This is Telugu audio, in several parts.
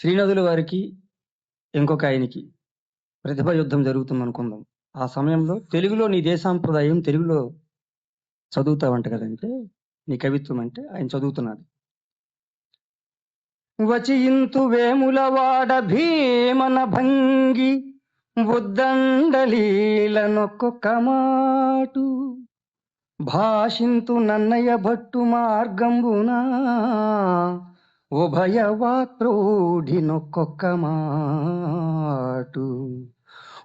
శ్రీనదుల వారికి ఇంకొక ఆయనకి ప్రతిభ యుద్ధం జరుగుతుందనుకుందాం. ఆ సమయంలో తెలుగులో నీ దేశాంప్రదాయం తెలుగులో చదువుతావంట కదంటే, నీ కవిత్వం అంటే ఆయన చదువుతున్నాడు. వచియింతు వేములవాడ భీమన భంగి ఉద్దండలీలనొక్కొక్క మాటు భాషింతు నన్నయ భట్టు మార్గంబునా ఉభయ వాక్ప్రౌఢినొక్కొక్క మాటు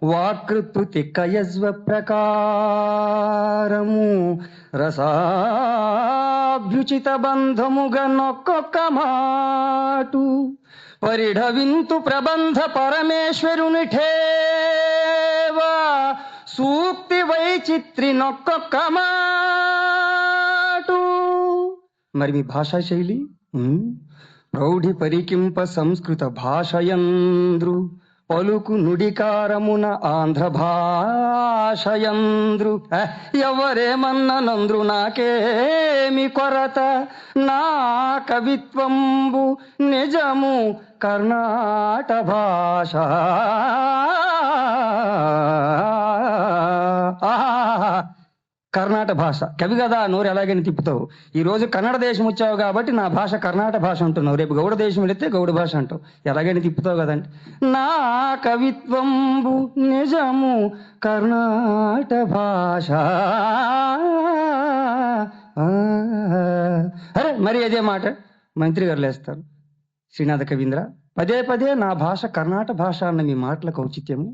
వాకృతి కయజ్వ ప్రకారము రసాభ్యుచిత బంధముగా నొక్కొక్క మాటు పరిఢవింతు ప్రబంధ పరమేశ్వరుని ఠేవా సూక్తి వైచిత్రి నొక్కొక్క మాటు. మరి మీ భాషా శైలి ప్రౌఢి పరికింప సంస్కృత భాషయంద్రు పలుకు నుడికారమున ఆంధ్ర భాషయంద్రు ఎవరేమన్ననంద్రు నాకేమి కొరత నా కవిత్వంబు నిజము కర్ణాట భాష. కర్ణాట భాష కవి కదా, నోరు ఎలాగైనా తిప్పుతావు. ఈ రోజు కన్నడ దేశం వచ్చావు కాబట్టి నా భాష కర్ణాట భాష అంటున్నావు, రేపు గౌడ దేశం వెళితే గౌడ భాష అంటావు, ఎలాగైనా తిప్పుతావు కదండి. నా కవిత్వంబు నిజము కర్ణాట భాష. అరే మరి అదే మాట మంత్రి గారు లేస్తారు. శ్రీనాథ కవీంద్ర, పదే పదే నా భాష కర్ణాట భాష అన్న మీ మాటలకు ఔచిత్యము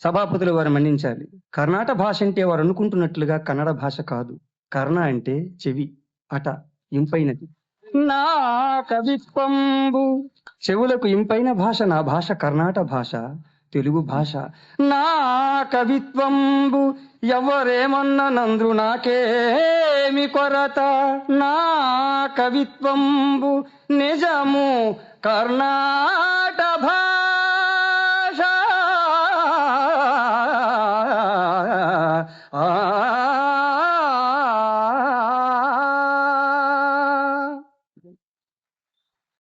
సభాపతులు వారు మన్నించాలి. కర్ణాట భాష అంటే వారు అనుకుంటున్నట్లుగా కన్నడ భాష కాదు. కర్ణ అంటే చెవి, అట, ఇంపైనది. నా కవిత్వంబు చెవులకు ఇంపైన భాష నా భాష కర్ణాట భాష, తెలుగు భాష. నా కవిత్వంబు ఎవరేమన్ననంద్రు నాకేమి కొరత నా కవిత్వంబు నిజము కర్ణాట భాష.